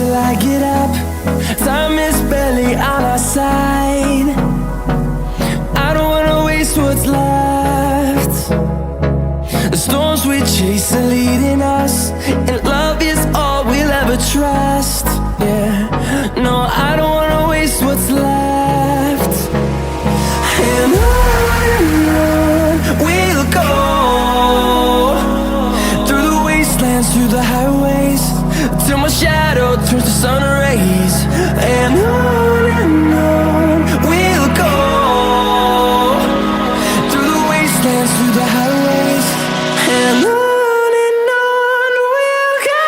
till I get up. Time is barely on our side. I don't wanna waste what's left. The storms we chase are leading us, and love is all we'll ever trust. Yeah, no, I don't wanna waste what's left. And on we'll go, through the wastelands, through the highways, till my shadow turns to sun rays. And on we'll go, through the wastelands, through the highways, and on we'll go.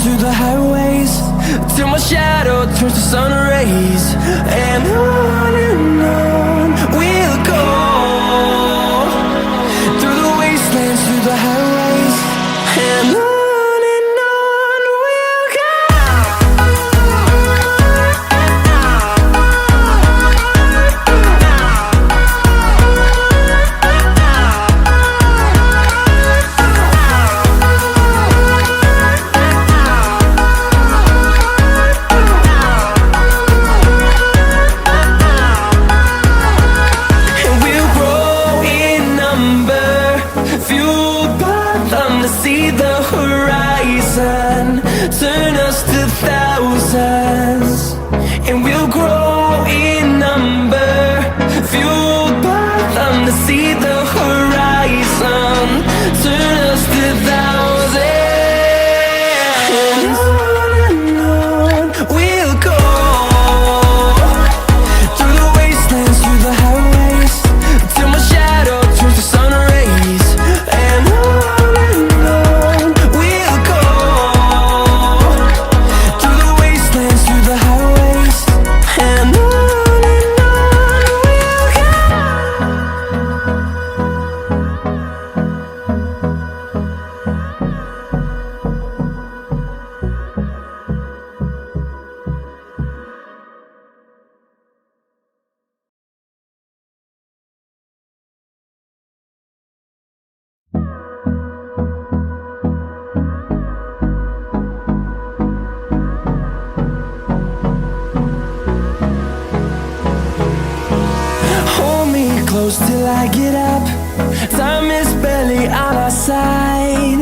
Through the highways, till my shadow turns to sun rays. And on we'll go, through the wastelands, through the highways, and on we'll go. See the horizon, turn us to thousands, and we'll grow in number, fueled by them. To see the horizon, turn us to thousands, and on we'll go, through the wastelands, through the highways, till my shadow turns to sun rays. And close till I get up. Time is barely on our side.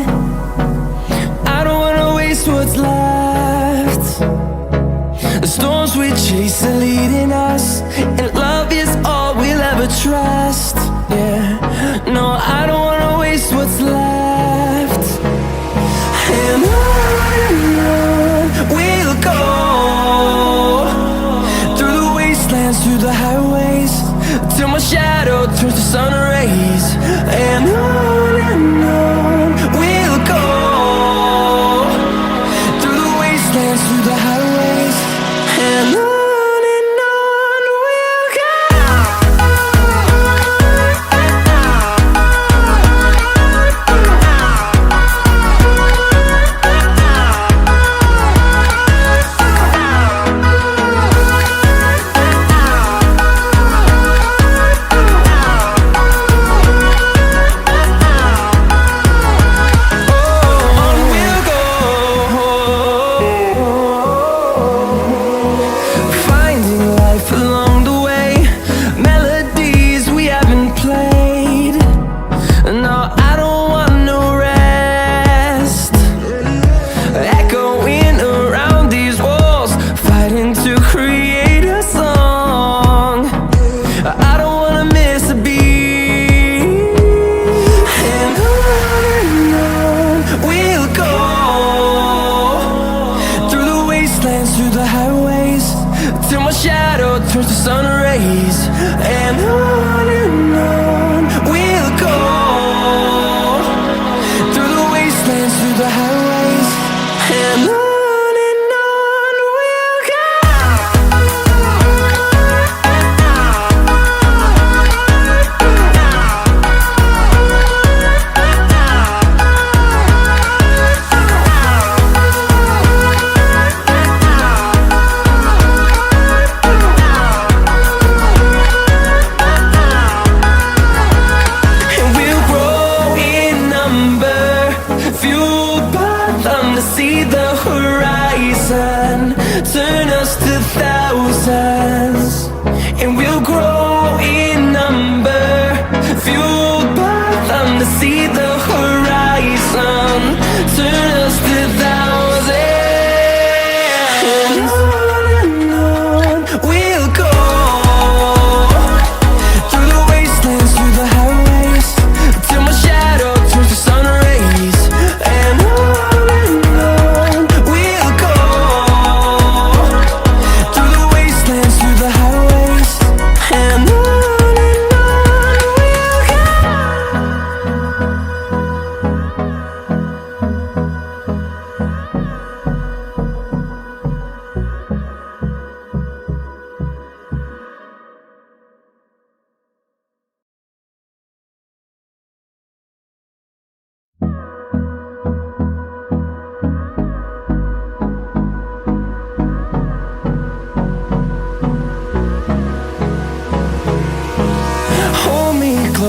I don't wanna waste what's left. The storms we chase are leading us, and love is all we'll ever trust. Yeah, no, I don't wanna waste what's left. And on we'll go, through the wastelands, through the highways, till my shadow turns to sun rays. And on we'll go, through the wastelands, through the highways, and on. We'll go.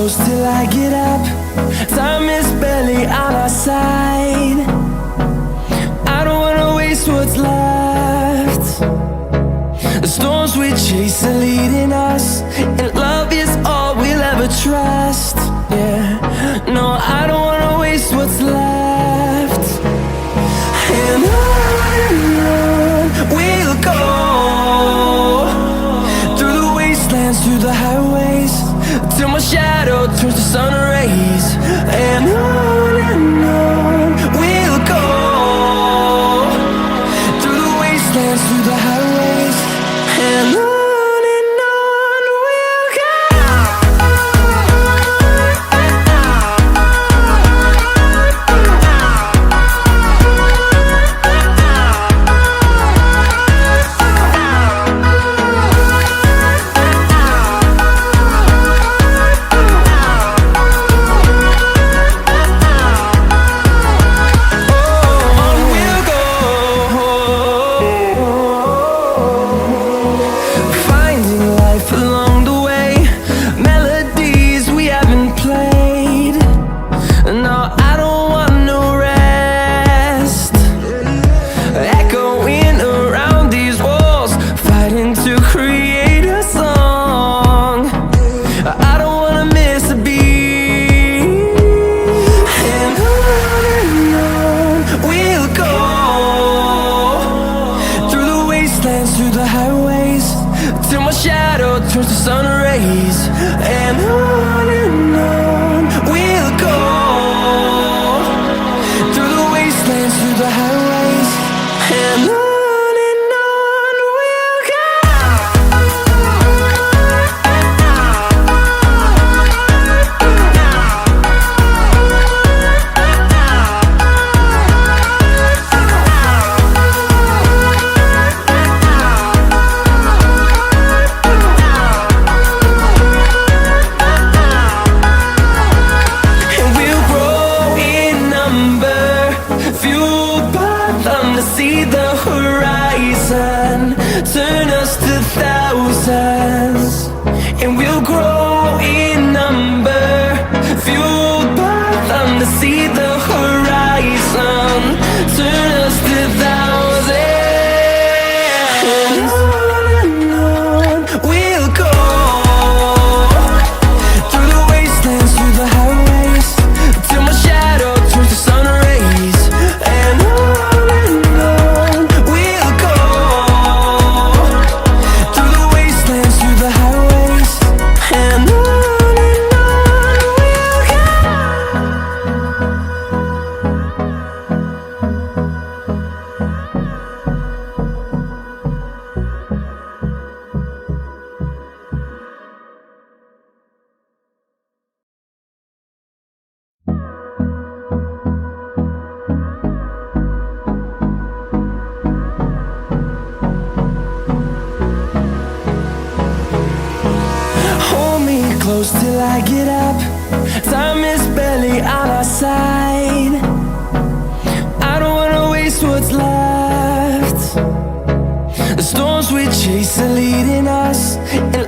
close till I get up. Time is barely on our side. I don't wanna waste what's left. The storms we chase are leading us, and love is all we'll ever trust. Yeah, no, I don't wanna waste what's left. And on we'll go, through the wastelands, through the highways, till my shadow turns to sun rays. And on we'll go, through the wastelands, through the highways, and on. Through the highways, till my shadow turns to sun rays. And on we'll go, through the wastelands, through the highways, and on. See the horizon turn us to thousands, and we'll grow in number, fueled by them to see the horizon turn us to thousands. And on we'll go, through the wastelands, through the highways, till my shadow turns to sun rays. And on close till I get up. Time is barely on our side. I don't wanna waste what's left. The storms we chase are leading us, and